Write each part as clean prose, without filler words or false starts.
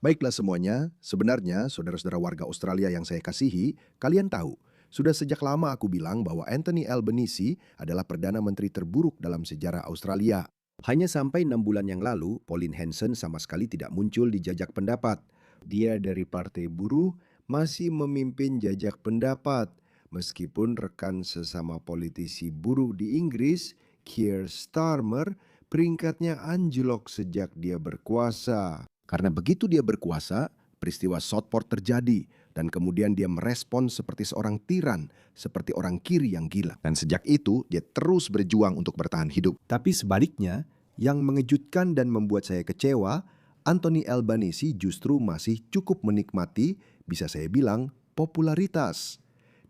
Baiklah semuanya, sebenarnya saudara-saudara warga Australia yang saya kasihi, kalian tahu, sudah sejak lama aku bilang bahwa Anthony Albanese adalah Perdana Menteri terburuk dalam sejarah Australia. Hanya sampai 6 bulan yang lalu, Pauline Hanson sama sekali tidak muncul di jajak pendapat. Dia dari Partai Buruh masih memimpin jajak pendapat, meskipun rekan sesama politisi buruh di Inggris, Keir Starmer, peringkatnya anjlok sejak dia berkuasa. Karena begitu dia berkuasa, peristiwa Southport terjadi dan kemudian dia merespons seperti seorang tiran, seperti orang kiri yang gila. Dan sejak itu dia terus berjuang untuk bertahan hidup. Tapi sebaliknya, yang mengejutkan dan membuat saya kecewa, Anthony Albanese justru masih cukup menikmati, bisa saya bilang, popularitas.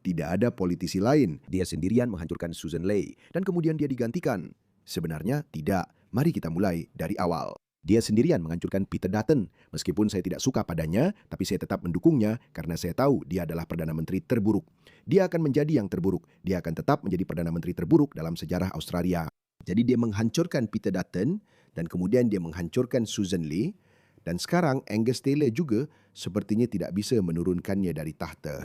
Tidak ada politisi lain. Dia sendirian menghancurkan Susan Ley dan kemudian dia digantikan. Sebenarnya tidak. Mari kita mulai dari awal. Dia sendirian menghancurkan Peter Dutton. Meskipun saya tidak suka padanya, tapi saya tetap mendukungnya karena saya tahu dia adalah Perdana Menteri terburuk. Dia akan menjadi yang terburuk. Dia akan tetap menjadi Perdana Menteri terburuk dalam sejarah Australia. Jadi dia menghancurkan Peter Dutton dan kemudian dia menghancurkan Susan Lee. Dan sekarang Angus Taylor juga sepertinya tidak bisa menurunkannya dari tahta.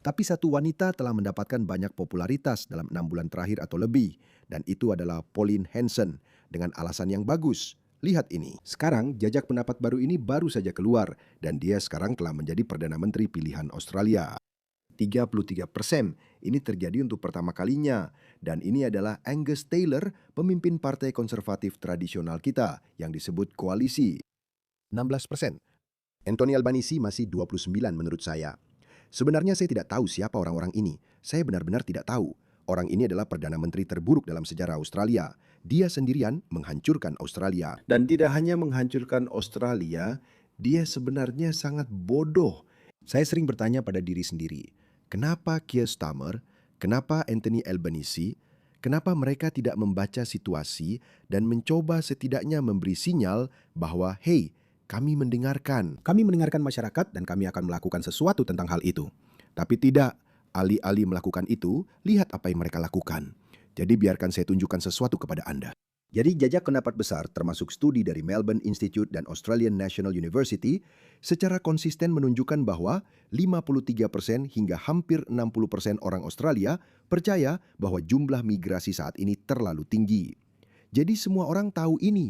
Tapi satu wanita telah mendapatkan banyak popularitas dalam 6 bulan terakhir atau lebih. Dan itu adalah Pauline Hanson dengan alasan yang bagus. Lihat ini, sekarang jajak pendapat baru ini baru saja keluar dan dia sekarang telah menjadi Perdana Menteri pilihan Australia. 33%. Ini terjadi untuk pertama kalinya. Dan ini adalah Angus Taylor, pemimpin partai konservatif tradisional kita yang disebut koalisi. 16%. Anthony Albanese masih 29 menurut saya. Sebenarnya saya tidak tahu siapa orang-orang ini. Saya benar-benar tidak tahu. Orang ini adalah Perdana Menteri terburuk dalam sejarah Australia. Dia sendirian menghancurkan Australia. Dan tidak hanya menghancurkan Australia, dia sebenarnya sangat bodoh. Saya sering bertanya pada diri sendiri, kenapa Keir Starmer, kenapa Anthony Albanese, kenapa mereka tidak membaca situasi dan mencoba setidaknya memberi sinyal bahwa, hey, kami mendengarkan. Kami mendengarkan masyarakat dan kami akan melakukan sesuatu tentang hal itu. Tapi tidak. Alih-alih melakukan itu, lihat apa yang mereka lakukan. Jadi biarkan saya tunjukkan sesuatu kepada Anda. Jadi jajak pendapat besar termasuk studi dari Melbourne Institute dan Australian National University secara konsisten menunjukkan bahwa 53% hingga hampir 60% orang Australia percaya bahwa jumlah migrasi saat ini terlalu tinggi. Jadi semua orang tahu ini.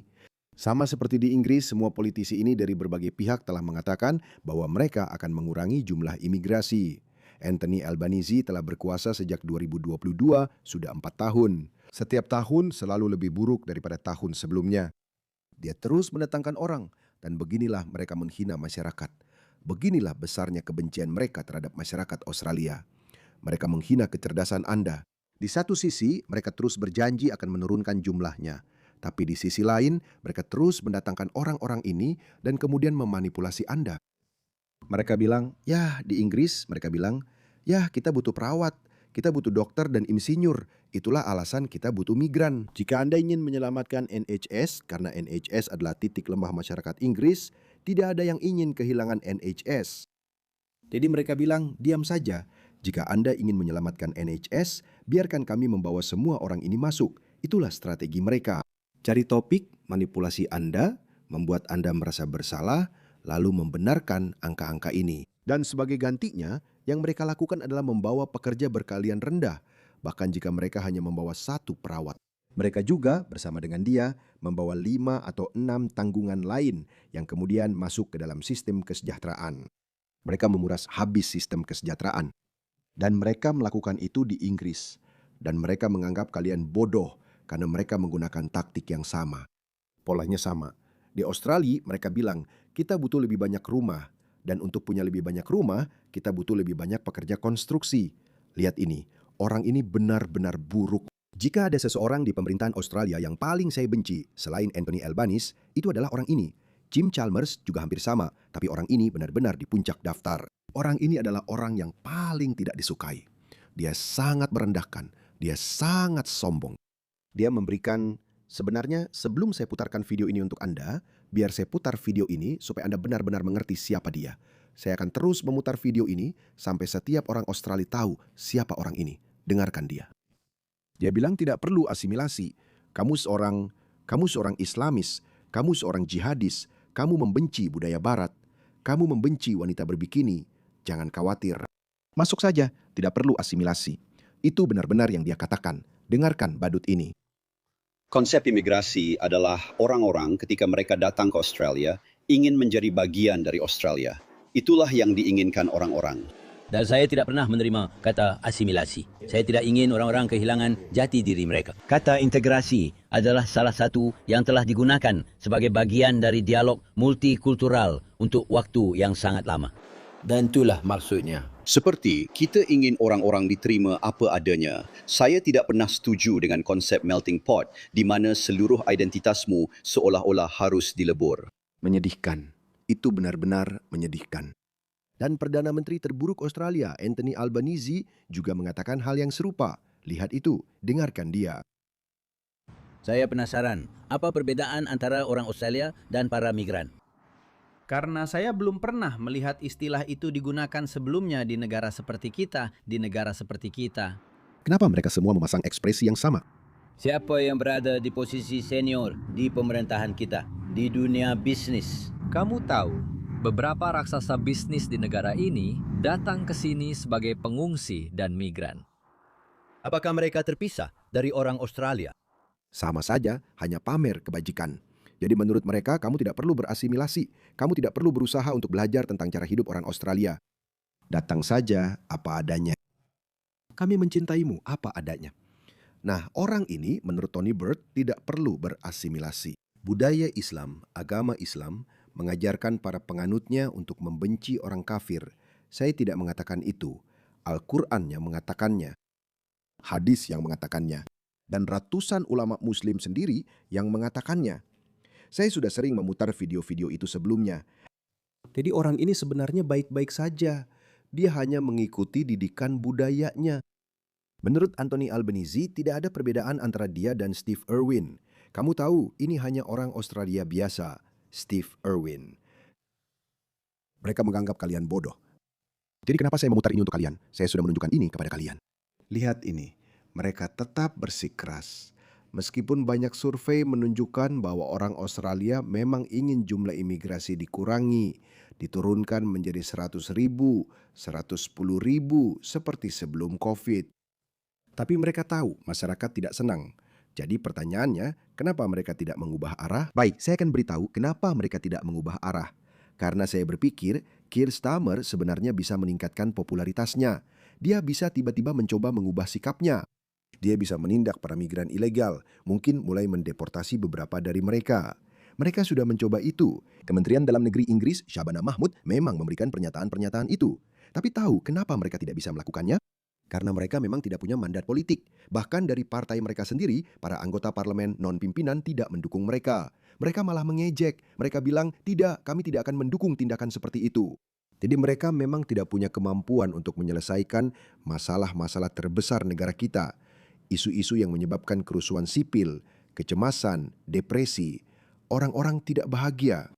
Sama seperti di Inggris, semua politisi ini dari berbagai pihak telah mengatakan bahwa mereka akan mengurangi jumlah imigrasi. Anthony Albanese telah berkuasa sejak 2022, sudah 4 tahun. Setiap tahun selalu lebih buruk daripada tahun sebelumnya. Dia terus mendatangkan orang, dan beginilah mereka menghina masyarakat. Beginilah besarnya kebencian mereka terhadap masyarakat Australia. Mereka menghina kecerdasan Anda. Di satu sisi, mereka terus berjanji akan menurunkan jumlahnya. Tapi di sisi lain, mereka terus mendatangkan orang-orang ini dan kemudian memanipulasi Anda. Mereka bilang, ya di Inggris mereka bilang, ya kita butuh perawat, kita butuh dokter dan insinyur. Itulah alasan kita butuh migran. Jika Anda ingin menyelamatkan NHS, karena NHS adalah titik lemah masyarakat Inggris, tidak ada yang ingin kehilangan NHS. Jadi mereka bilang, diam saja. Jika Anda ingin menyelamatkan NHS, biarkan kami membawa semua orang ini masuk. Itulah strategi mereka. Cari topik, manipulasi Anda, membuat Anda merasa bersalah, lalu membenarkan angka-angka ini. Dan sebagai gantinya, yang mereka lakukan adalah membawa pekerja berkeahlian rendah, bahkan jika mereka hanya membawa 1 perawat. Mereka juga bersama dengan dia membawa 5 atau 6 tanggungan lain yang kemudian masuk ke dalam sistem kesejahteraan. Mereka memuras habis sistem kesejahteraan. Dan mereka melakukan itu di Inggris. Dan mereka menganggap kalian bodoh karena mereka menggunakan taktik yang sama. Polanya sama. Di Australia, mereka bilang, kita butuh lebih banyak rumah. Dan untuk punya lebih banyak rumah, kita butuh lebih banyak pekerja konstruksi. Lihat ini, orang ini benar-benar buruk. Jika ada seseorang di pemerintahan Australia yang paling saya benci, selain Anthony Albanese, itu adalah orang ini. Jim Chalmers juga hampir sama, tapi orang ini benar-benar di puncak daftar. Orang ini adalah orang yang paling tidak disukai. Dia sangat merendahkan, dia sangat sombong. Dia memberikan... Sebenarnya sebelum saya putarkan video ini untuk Anda, biar saya putar video ini supaya Anda benar-benar mengerti siapa dia. Saya akan terus memutar video ini sampai setiap orang Australia tahu siapa orang ini. Dengarkan dia. Dia bilang tidak perlu asimilasi. Kamu seorang Islamis, kamu seorang jihadis, kamu membenci budaya barat. Kamu membenci wanita berbikini, jangan khawatir. Masuk saja, tidak perlu asimilasi. Itu benar-benar yang dia katakan. Dengarkan badut ini. Konsep imigrasi adalah orang-orang ketika mereka datang ke Australia ingin menjadi bagian dari Australia. Itulah yang diinginkan orang-orang. Dan saya tidak pernah menerima kata asimilasi. Saya tidak ingin orang-orang kehilangan jati diri mereka. Kata integrasi adalah salah satu yang telah digunakan sebagai bagian dari dialog multikultural untuk waktu yang sangat lama. Dan itulah maksudnya. Seperti kita ingin orang-orang diterima apa adanya. Saya tidak pernah setuju dengan konsep melting pot di mana seluruh identitasmu seolah-olah harus dilebur. Menyedihkan. Itu benar-benar menyedihkan. Dan Perdana Menteri terburuk Australia, Anthony Albanese, juga mengatakan hal yang serupa. Lihat itu, dengarkan dia. Saya penasaran, apa perbedaan antara orang Australia dan para migran? Karena saya belum pernah melihat istilah itu digunakan sebelumnya di negara seperti kita, Kenapa mereka semua memasang ekspresi yang sama? Siapa yang berada di posisi senior di pemerintahan kita, di dunia bisnis? Kamu tahu, beberapa raksasa bisnis di negara ini datang ke sini sebagai pengungsi dan migran. Apakah mereka terpisah dari orang Australia? Sama saja, hanya pamer kebajikan. Jadi menurut mereka, kamu tidak perlu berasimilasi. Kamu tidak perlu berusaha untuk belajar tentang cara hidup orang Australia. Datang saja apa adanya. Kami mencintaimu apa adanya. Nah, orang ini menurut Tony Bird tidak perlu berasimilasi. Budaya Islam, agama Islam, mengajarkan para penganutnya untuk membenci orang kafir. Saya tidak mengatakan itu. Al-Quran yang mengatakannya. Hadis yang mengatakannya. Dan ratusan ulama muslim sendiri yang mengatakannya. Saya sudah sering memutar video-video itu sebelumnya. Jadi orang ini sebenarnya baik-baik saja. Dia hanya mengikuti didikan budayanya. Menurut Anthony Albanese, tidak ada perbedaan antara dia dan Steve Irwin. Kamu tahu, ini hanya orang Australia biasa, Steve Irwin. Mereka menganggap kalian bodoh. Jadi kenapa saya memutar ini untuk kalian? Saya sudah menunjukkan ini kepada kalian. Lihat ini, mereka tetap bersikeras. Meskipun banyak survei menunjukkan bahwa orang Australia memang ingin jumlah imigrasi dikurangi, diturunkan menjadi 100.000, 110.000 seperti sebelum COVID. Tapi mereka tahu masyarakat tidak senang. Jadi pertanyaannya, kenapa mereka tidak mengubah arah? Baik, saya akan beritahu kenapa mereka tidak mengubah arah. Karena saya berpikir, Keir Starmer sebenarnya bisa meningkatkan popularitasnya. Dia bisa tiba-tiba mencoba mengubah sikapnya. Dia bisa menindak para migran ilegal, mungkin mulai mendeportasi beberapa dari mereka. Mereka sudah mencoba itu. Kementerian Dalam Negeri Inggris, Shabana Mahmud, memang memberikan pernyataan-pernyataan itu. Tapi tahu kenapa mereka tidak bisa melakukannya? Karena mereka memang tidak punya mandat politik. Bahkan dari partai mereka sendiri, para anggota parlemen non-pimpinan tidak mendukung mereka. Mereka malah mengejek. Mereka bilang, tidak, kami tidak akan mendukung tindakan seperti itu. Jadi mereka memang tidak punya kemampuan untuk menyelesaikan masalah-masalah terbesar negara kita. Isu-isu yang menyebabkan kerusuhan sipil, kecemasan, depresi, orang-orang tidak bahagia.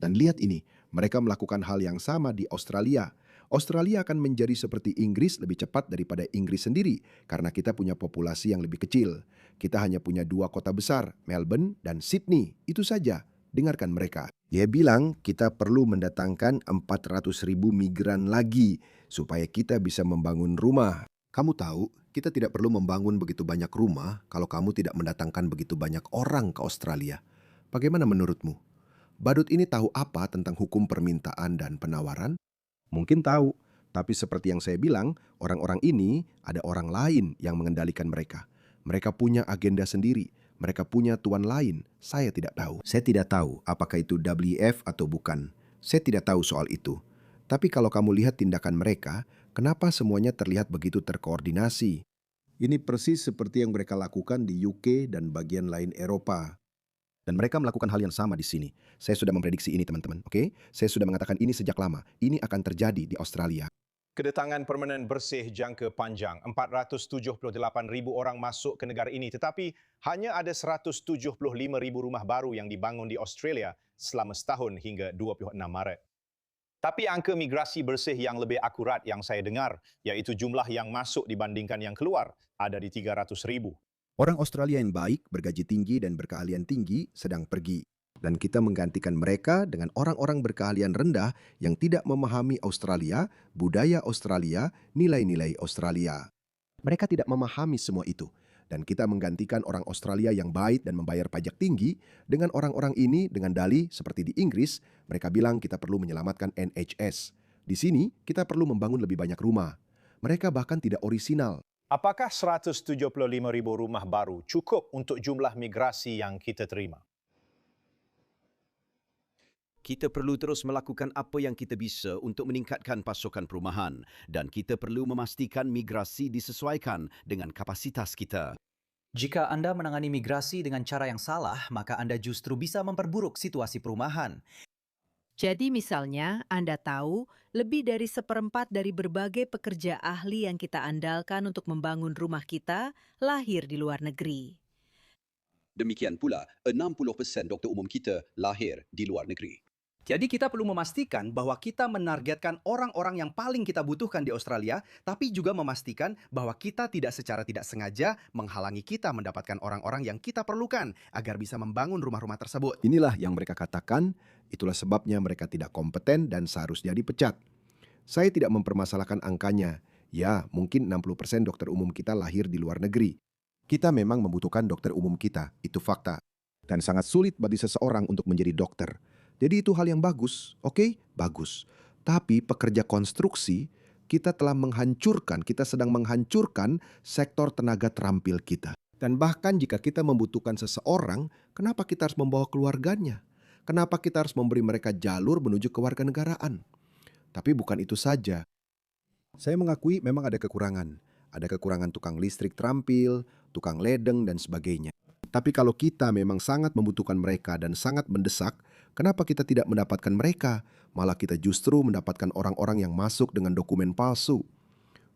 Dan lihat ini, mereka melakukan hal yang sama di Australia. Australia akan menjadi seperti Inggris lebih cepat daripada Inggris sendiri karena kita punya populasi yang lebih kecil. Kita hanya punya 2 kota besar, Melbourne dan Sydney. Itu saja. Dengarkan mereka. Dia bilang kita perlu mendatangkan 400.000 migran lagi supaya kita bisa membangun rumah. Kamu tahu, kita tidak perlu membangun begitu banyak rumah kalau kamu tidak mendatangkan begitu banyak orang ke Australia. Bagaimana menurutmu? Badut ini tahu apa tentang hukum permintaan dan penawaran? Mungkin tahu, tapi seperti yang saya bilang, orang-orang ini ada orang lain yang mengendalikan mereka. Mereka punya agenda sendiri, mereka punya tuan lain. Saya tidak tahu. Saya tidak tahu apakah itu WF atau bukan. Saya tidak tahu soal itu. Tapi kalau kamu lihat tindakan mereka, kenapa semuanya terlihat begitu terkoordinasi? Ini persis seperti yang mereka lakukan di UK dan bagian lain Eropa. Dan mereka melakukan hal yang sama di sini. Saya sudah memprediksi ini teman-teman, oke? Saya sudah mengatakan ini sejak lama. Ini akan terjadi di Australia. Kedatangan permanent bersih jangka panjang, 478,000 orang masuk ke negara ini, tetapi hanya ada 175,000 rumah baru yang dibangun di Australia selama setahun hingga 26 Maret. Tapi angka migrasi bersih yang lebih akurat yang saya dengar, iaitu jumlah yang masuk dibandingkan yang keluar, ada di 300,000. Orang Australia yang baik, bergaji tinggi dan berkeahlian tinggi sedang pergi. Dan kita menggantikan mereka dengan orang-orang berkeahlian rendah yang tidak memahami Australia, budaya Australia, nilai-nilai Australia. Mereka tidak memahami semua itu. Dan kita menggantikan orang Australia yang baik dan membayar pajak tinggi dengan orang-orang ini dengan dalih seperti di Inggris, mereka bilang kita perlu menyelamatkan NHS. Di sini, kita perlu membangun lebih banyak rumah. Mereka bahkan tidak orisinal. Apakah 175,000 rumah baru cukup untuk jumlah migrasi yang kita terima? Kita perlu terus melakukan apa yang kita bisa untuk meningkatkan pasokan perumahan dan kita perlu memastikan migrasi disesuaikan dengan kapasitas kita. Jika Anda menangani migrasi dengan cara yang salah, maka Anda justru bisa memperburuk situasi perumahan. Jadi misalnya, Anda tahu lebih dari 1/4 dari berbagai pekerja ahli yang kita andalkan untuk membangun rumah kita lahir di luar negeri. Demikian pula, 60% doktor umum kita lahir di luar negeri. Jadi kita perlu memastikan bahwa kita menargetkan orang-orang yang paling kita butuhkan di Australia, tapi juga memastikan bahwa kita tidak secara tidak sengaja menghalangi kita mendapatkan orang-orang yang kita perlukan agar bisa membangun rumah-rumah tersebut. Inilah yang mereka katakan, itulah sebabnya mereka tidak kompeten dan seharusnya dipecat. Saya tidak mempermasalahkan angkanya. Ya, mungkin 60% dokter umum kita lahir di luar negeri. Kita memang membutuhkan dokter umum kita, itu fakta. Dan sangat sulit bagi seseorang untuk menjadi dokter. Jadi itu hal yang bagus, oke? Bagus. Tapi pekerja konstruksi, kita sedang menghancurkan sektor tenaga terampil kita. Dan bahkan jika kita membutuhkan seseorang, kenapa kita harus membawa keluarganya? Kenapa kita harus memberi mereka jalur menuju kewarganegaraan? Tapi bukan itu saja. Saya mengakui memang ada kekurangan. Ada kekurangan tukang listrik terampil, tukang ledeng, dan sebagainya. Tapi kalau kita memang sangat membutuhkan mereka dan sangat mendesak, kenapa kita tidak mendapatkan mereka? Malah kita justru mendapatkan orang-orang yang masuk dengan dokumen palsu.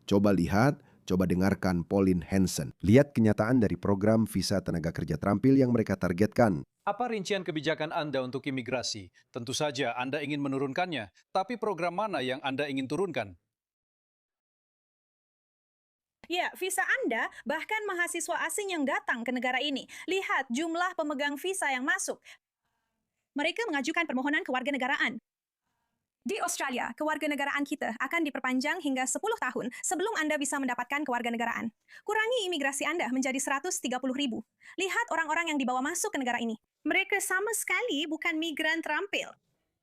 Coba lihat, coba dengarkan Pauline Hanson. Lihat kenyataan dari program visa tenaga kerja terampil yang mereka targetkan. Apa rincian kebijakan Anda untuk imigrasi? Tentu saja Anda ingin menurunkannya, tapi program mana yang Anda ingin turunkan? Ya, visa Anda bahkan mahasiswa asing yang datang ke negara ini. Lihat jumlah pemegang visa yang masuk. Mereka mengajukan permohonan kewarganegaraan. Di Australia, kewarganegaraan kita akan diperpanjang hingga 10 tahun sebelum Anda bisa mendapatkan kewarganegaraan. Kurangi imigrasi Anda menjadi 130,000. Lihat orang-orang yang dibawa masuk ke negara ini. Mereka sama sekali bukan migran terampil.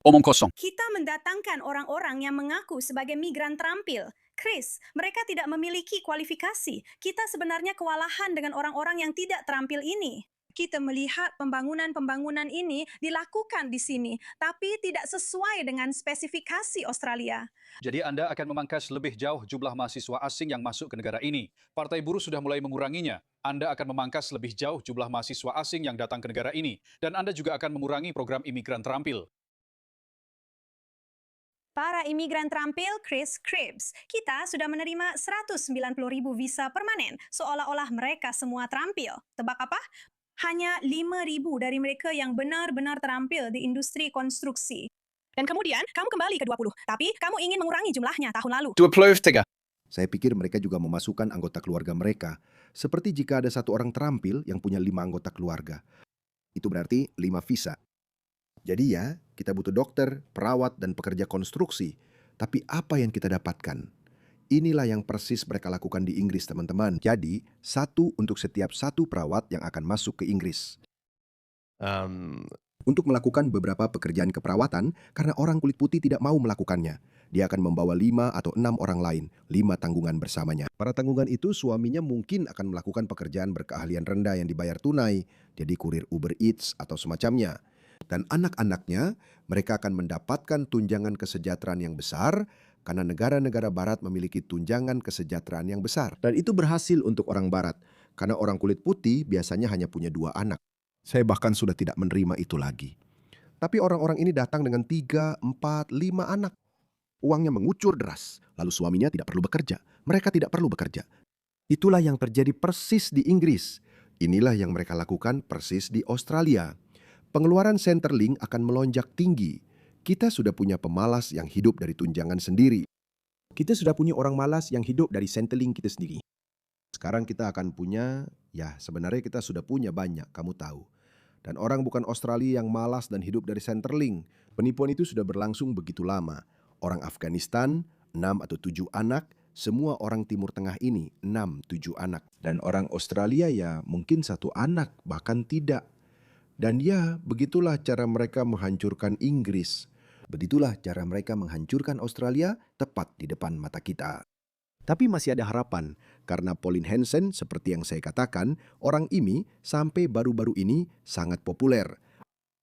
Omong kosong. Kita mendatangkan orang-orang yang mengaku sebagai migran terampil. Chris, mereka tidak memiliki kualifikasi. Kita sebenarnya kewalahan dengan orang-orang yang tidak terampil ini. Kita melihat pembangunan ini dilakukan di sini, tapi tidak sesuai dengan spesifikasi Australia. Jadi Anda akan memangkas lebih jauh jumlah mahasiswa asing yang masuk ke negara ini. Partai Buruh sudah mulai menguranginya. Anda akan memangkas lebih jauh jumlah mahasiswa asing yang datang ke negara ini. Dan Anda juga akan mengurangi program imigran terampil. Para imigran terampil Chris Cribs, kita sudah menerima 190,000 visa permanen, seolah-olah mereka semua terampil. Tebak apa? Hanya 5,000 dari mereka yang benar-benar terampil di industri konstruksi. Dan kemudian, kamu kembali ke 20, tapi kamu ingin mengurangi jumlahnya tahun lalu. Saya pikir mereka juga memasukkan anggota keluarga mereka. Seperti jika ada satu orang terampil yang punya 5 anggota keluarga. Itu berarti 5 visa. Jadi ya, kita butuh dokter, perawat, dan pekerja konstruksi. Tapi apa yang kita dapatkan? Inilah yang persis mereka lakukan di Inggris, teman-teman. Jadi, 1 untuk setiap 1 perawat yang akan masuk ke Inggris. Untuk melakukan beberapa pekerjaan keperawatan, karena orang kulit putih tidak mau melakukannya. Dia akan membawa 5 atau 6 orang lain, 5 tanggungan bersamanya. Para tanggungan itu suaminya mungkin akan melakukan pekerjaan berkeahlian rendah yang dibayar tunai, jadi kurir Uber Eats atau semacamnya. Dan anak-anaknya, mereka akan mendapatkan tunjangan kesejahteraan yang besar karena negara-negara barat memiliki tunjangan kesejahteraan yang besar. Dan itu berhasil untuk orang barat, karena orang kulit putih biasanya hanya punya 2 anak. Saya bahkan sudah tidak menerima itu lagi. Tapi orang-orang ini datang dengan 3, 4, 5 anak. Uangnya mengucur deras, lalu suaminya tidak perlu bekerja. Mereka tidak perlu bekerja. Itulah yang terjadi persis di Inggris. Inilah yang mereka lakukan persis di Australia. Pengeluaran Centrelink akan melonjak tinggi. Kita sudah punya pemalas yang hidup dari tunjangan sendiri. Kita sudah punya orang malas yang hidup dari Centrelink kita sendiri. Sekarang kita akan punya, ya sebenarnya kita sudah punya banyak, kamu tahu. dan orang bukan Australia yang malas dan hidup dari Centrelink. Penipuan itu sudah berlangsung begitu lama. Orang Afghanistan, 6 atau 7 anak, semua orang Timur Tengah ini 6-7 anak. Dan orang Australia ya mungkin 1 anak, bahkan tidak. Dan ya, begitulah cara mereka menghancurkan Inggris. Begitulah cara mereka menghancurkan Australia tepat di depan mata kita. Tapi masih ada harapan, karena Pauline Hanson, seperti yang saya katakan, orang ini sampai baru-baru ini sangat populer.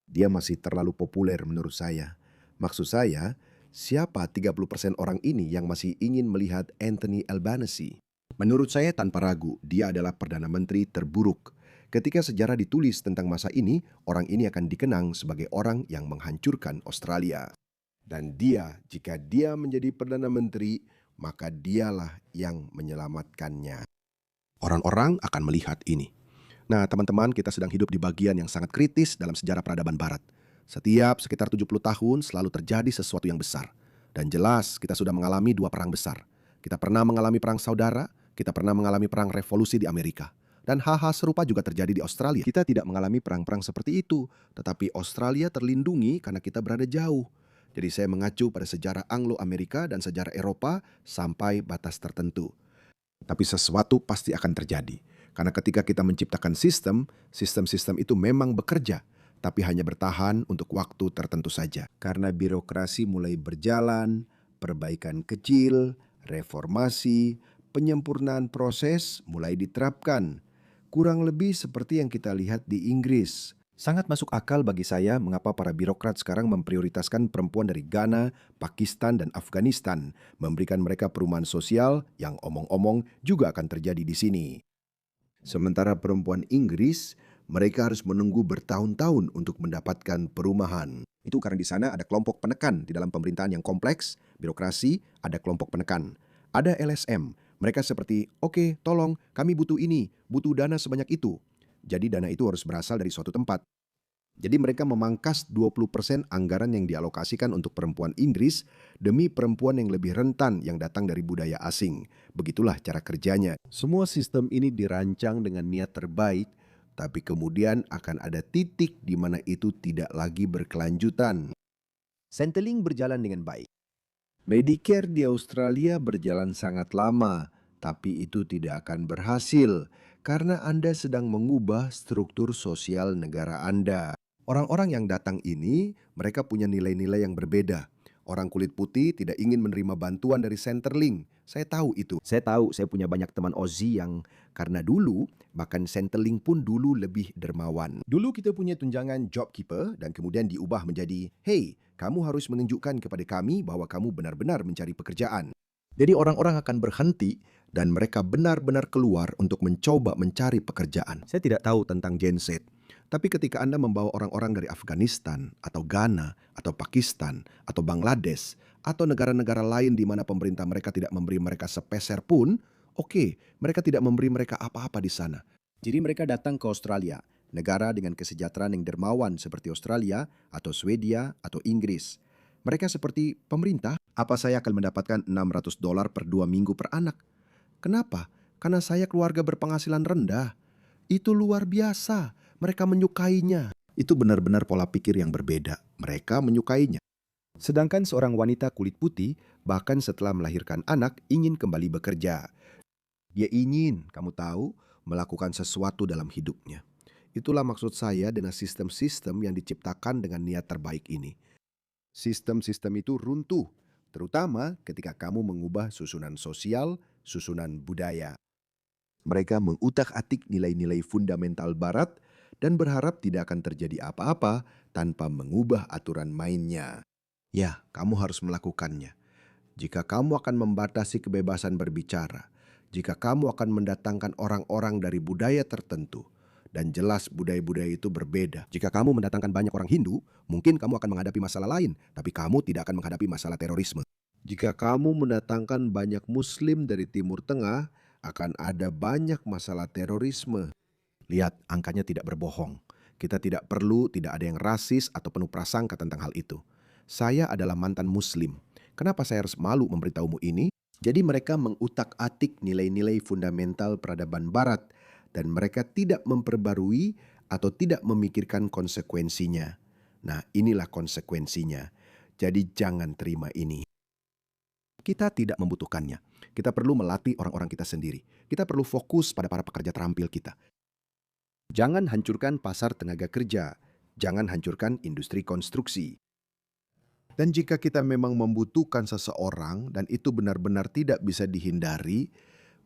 Dia masih terlalu populer menurut saya. Maksud saya, siapa 30% orang ini yang masih ingin melihat Anthony Albanese? Menurut saya tanpa ragu, dia adalah Perdana Menteri terburuk. Ketika sejarah ditulis tentang masa ini, orang ini akan dikenang sebagai orang yang menghancurkan Australia. Dan dia, jika dia menjadi Perdana Menteri, maka dialah yang menyelamatkannya. Orang-orang akan melihat ini. Nah, teman-teman, kita sedang hidup di bagian yang sangat kritis dalam sejarah peradaban Barat. Setiap sekitar 70 tahun selalu terjadi sesuatu yang besar. Dan jelas kita sudah mengalami 2 perang besar. Kita pernah mengalami perang saudara, kita pernah mengalami perang revolusi di Amerika. Dan hal-hal serupa juga terjadi di Australia. Kita tidak mengalami perang-perang seperti itu, tetapi Australia terlindungi karena kita berada jauh. Jadi saya mengacu pada sejarah Anglo-Amerika dan sejarah Eropa sampai batas tertentu. Tapi sesuatu pasti akan terjadi. Karena ketika kita menciptakan sistem-sistem itu memang bekerja, tapi hanya bertahan untuk waktu tertentu saja. Karena birokrasi mulai berjalan, perbaikan kecil, reformasi, penyempurnaan proses mulai diterapkan. Kurang lebih seperti yang kita lihat di Inggris. Sangat masuk akal bagi saya mengapa para birokrat sekarang memprioritaskan perempuan dari Ghana, Pakistan, dan Afghanistan, memberikan mereka perumahan sosial yang omong-omong juga akan terjadi di sini. Sementara perempuan Inggris, mereka harus menunggu bertahun-tahun untuk mendapatkan perumahan. Itu karena di sana ada kelompok penekan di dalam pemerintahan yang kompleks, birokrasi, ada kelompok penekan. Ada LSM, mereka seperti, oke, tolong, kami butuh ini, butuh dana sebanyak itu. Jadi dana itu harus berasal dari suatu tempat. Jadi mereka memangkas 20% anggaran yang dialokasikan untuk perempuan Inggris demi perempuan yang lebih rentan yang datang dari budaya asing. Begitulah cara kerjanya. Semua sistem ini dirancang dengan niat terbaik, tapi kemudian akan ada titik di mana itu tidak lagi berkelanjutan. Centrelink berjalan dengan baik. Medicare di Australia berjalan sangat lama, tapi itu tidak akan berhasil karena Anda sedang mengubah struktur sosial negara Anda. Orang-orang yang datang ini, mereka punya nilai-nilai yang berbeda. Orang kulit putih tidak ingin menerima bantuan dari Centrelink. Saya tahu itu. Saya tahu, saya punya banyak teman Aussie yang karena dulu, bahkan Centrelink pun dulu lebih dermawan. Dulu kita punya tunjangan JobKeeper dan kemudian diubah menjadi, hey, kamu harus menunjukkan kepada kami bahwa kamu benar-benar mencari pekerjaan. Jadi orang-orang akan berhenti dan mereka benar-benar keluar untuk mencoba mencari pekerjaan. Saya tidak tahu tentang Gen Z. Tapi ketika Anda membawa orang-orang dari Afghanistan atau Ghana atau Pakistan atau Bangladesh atau negara-negara lain di mana pemerintah mereka tidak memberi mereka sepeser pun, oke, mereka tidak memberi mereka apa-apa di sana. Jadi mereka datang ke Australia, negara dengan kesejahteraan yang dermawan seperti Australia atau Swedia atau Inggris. Mereka seperti pemerintah, apa saya akan mendapatkan $600 per 2 minggu per anak? Kenapa? Karena saya keluarga berpenghasilan rendah. Itu luar biasa. Mereka menyukainya. Itu benar-benar pola pikir yang berbeda. Mereka menyukainya. Sedangkan seorang wanita kulit putih, bahkan setelah melahirkan anak, ingin kembali bekerja. Dia ingin, kamu tahu, melakukan sesuatu dalam hidupnya. Itulah maksud saya dengan sistem-sistem yang diciptakan dengan niat terbaik ini. Sistem-sistem itu runtuh, terutama ketika kamu mengubah susunan sosial, susunan budaya. Mereka mengutak-atik nilai-nilai fundamental Barat dan berharap tidak akan terjadi apa-apa tanpa mengubah aturan mainnya. Ya, kamu harus melakukannya. Jika kamu akan membatasi kebebasan berbicara, jika kamu akan mendatangkan orang-orang dari budaya tertentu, dan jelas budaya-budaya itu berbeda. Jika kamu mendatangkan banyak orang Hindu, mungkin kamu akan menghadapi masalah lain, tapi kamu tidak akan menghadapi masalah terorisme. Jika kamu mendatangkan banyak Muslim dari Timur Tengah, akan ada banyak masalah terorisme. Lihat, angkanya tidak berbohong. Kita tidak ada yang rasis atau penuh prasangka tentang hal itu. Saya adalah mantan Muslim. Kenapa saya harus malu memberitahumu ini? Jadi mereka mengutak-atik nilai-nilai fundamental peradaban Barat dan mereka tidak memperbarui atau tidak memikirkan konsekuensinya. Nah, inilah konsekuensinya. Jadi jangan terima ini. Kita tidak membutuhkannya. Kita perlu melatih orang-orang kita sendiri. Kita perlu fokus pada para pekerja terampil kita. Jangan hancurkan pasar tenaga kerja. Jangan hancurkan industri konstruksi. Dan jika kita memang membutuhkan seseorang dan itu benar-benar tidak bisa dihindari,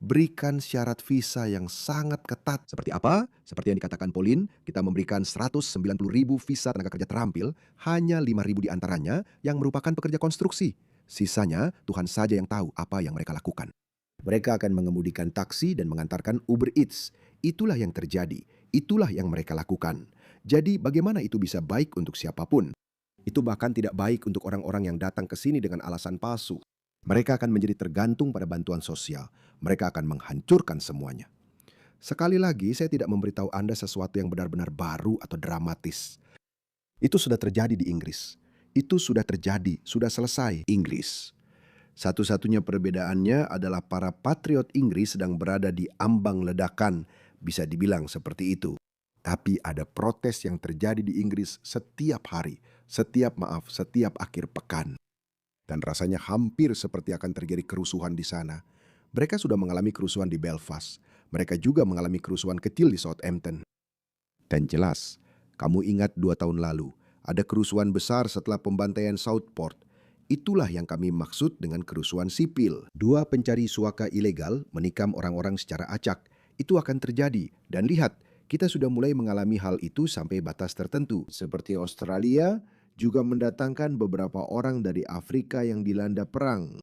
berikan syarat visa yang sangat ketat. Seperti apa? Seperti yang dikatakan Pauline, kita memberikan 190.000 visa tenaga kerja terampil, hanya 5.000 diantaranya yang merupakan pekerja konstruksi. Sisanya, Tuhan saja yang tahu apa yang mereka lakukan. Mereka akan mengemudikan taksi dan mengantarkan Uber Eats. Itulah yang terjadi. Itulah yang mereka lakukan. Jadi bagaimana itu bisa baik untuk siapapun? Itu bahkan tidak baik untuk orang-orang yang datang ke sini dengan alasan palsu. Mereka akan menjadi tergantung pada bantuan sosial. Mereka akan menghancurkan semuanya. Sekali lagi, saya tidak memberitahu Anda sesuatu yang benar-benar baru atau dramatis. Itu sudah terjadi di Inggris. Itu sudah terjadi, sudah selesai Inggris. Satu-satunya perbedaannya adalah para patriot Inggris sedang berada di ambang ledakan, bisa dibilang seperti itu. Tapi ada protes yang terjadi di Inggris setiap hari, setiap akhir pekan. Dan rasanya hampir seperti akan terjadi kerusuhan di sana. Mereka sudah mengalami kerusuhan di Belfast. Mereka juga mengalami kerusuhan kecil di Southampton. Dan jelas, kamu ingat 2 tahun lalu, ada kerusuhan besar setelah pembantaian Southport. Itulah yang kami maksud dengan kerusuhan sipil. 2 pencari suaka ilegal menikam orang-orang secara acak. Itu akan terjadi. Dan lihat, kita sudah mulai mengalami hal itu sampai batas tertentu. Seperti Australia, juga mendatangkan beberapa orang dari Afrika yang dilanda perang.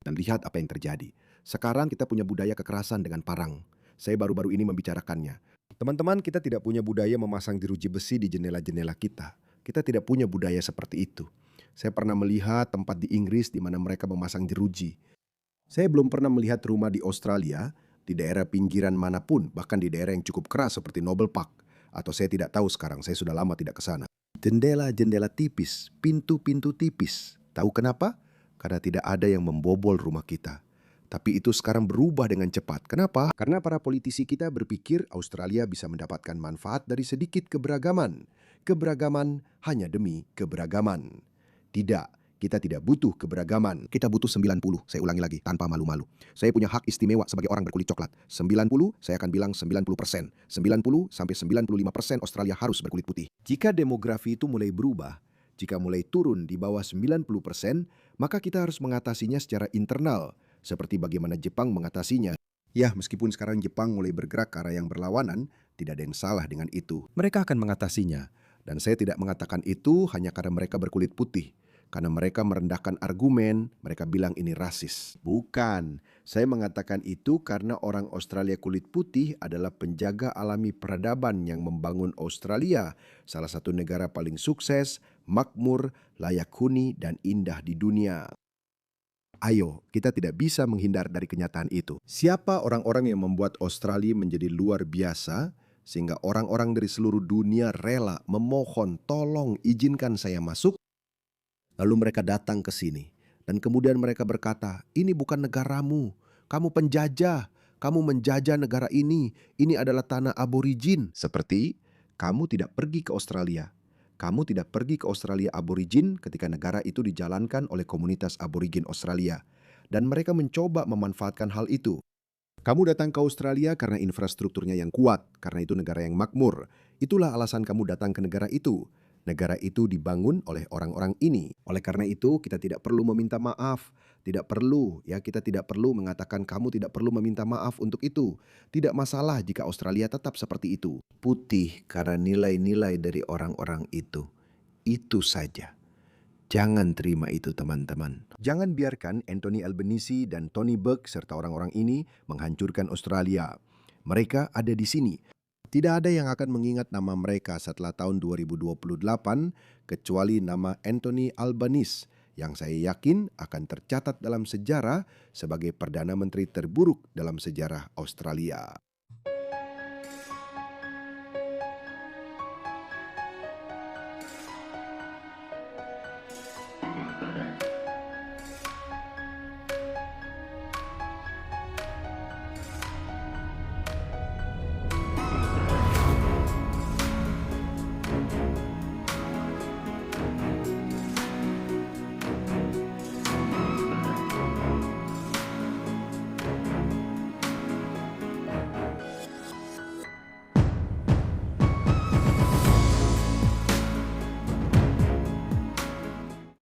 Dan lihat apa yang terjadi. Sekarang kita punya budaya kekerasan dengan parang. Saya baru-baru ini membicarakannya. Teman-teman, kita tidak punya budaya memasang jeruji besi di jendela-jendela kita. Kita tidak punya budaya seperti itu. Saya pernah melihat tempat di Inggris di mana mereka memasang jeruji. Saya belum pernah melihat rumah di Australia, di daerah pinggiran manapun, bahkan di daerah yang cukup keras seperti Noble Park. Atau saya tidak tahu sekarang, saya sudah lama tidak ke sana. Jendela-jendela tipis, pintu-pintu tipis. Tahu kenapa? Karena tidak ada yang membobol rumah kita. Tapi itu sekarang berubah dengan cepat. Kenapa? Karena para politisi kita berpikir Australia bisa mendapatkan manfaat dari sedikit keberagaman. Keberagaman hanya demi keberagaman. Tidak, kita tidak butuh keberagaman. Kita butuh 90, saya ulangi lagi, tanpa malu-malu. Saya punya hak istimewa sebagai orang berkulit coklat. 90, saya akan bilang 90%. 90-95% Australia harus berkulit putih. Jika demografi itu mulai berubah, jika mulai turun di bawah 90%, maka kita harus mengatasinya secara internal, seperti bagaimana Jepang mengatasinya. Ya, meskipun sekarang Jepang mulai bergerak ke arah yang berlawanan, tidak ada yang salah dengan itu. Mereka akan mengatasinya. Dan saya tidak mengatakan itu hanya karena mereka berkulit putih. Karena mereka merendahkan argumen, mereka bilang ini rasis. Bukan, saya mengatakan itu karena orang Australia kulit putih adalah penjaga alami peradaban yang membangun Australia, salah satu negara paling sukses, makmur, layak huni, dan indah di dunia. Ayo, kita tidak bisa menghindar dari kenyataan itu. Siapa orang-orang yang membuat Australia menjadi luar biasa, sehingga orang-orang dari seluruh dunia rela memohon, tolong izinkan saya masuk? Lalu mereka datang ke sini. Dan kemudian mereka berkata, ini bukan negaramu. Kamu penjajah. Kamu menjajah negara ini. Ini adalah tanah aborigin. Seperti, kamu tidak pergi ke Australia. Kamu tidak pergi ke Australia aborigin ketika negara itu dijalankan oleh komunitas aborigin Australia. Dan mereka mencoba memanfaatkan hal itu. Kamu datang ke Australia karena infrastrukturnya yang kuat. Karena itu negara yang makmur. Itulah alasan kamu datang ke negara itu. Negara itu dibangun oleh orang-orang ini. Oleh karena itu, kita tidak perlu meminta maaf. Tidak perlu, kita tidak perlu mengatakan kamu tidak perlu meminta maaf untuk itu. Tidak masalah jika Australia tetap seperti itu. Putih karena nilai-nilai dari orang-orang itu. Itu saja. Jangan terima itu, teman-teman. Jangan biarkan Anthony Albanese dan Tony Burke serta orang-orang ini menghancurkan Australia. Mereka ada di sini. Tidak ada yang akan mengingat nama mereka setelah tahun 2028 kecuali nama Anthony Albanese yang saya yakin akan tercatat dalam sejarah sebagai Perdana Menteri terburuk dalam sejarah Australia.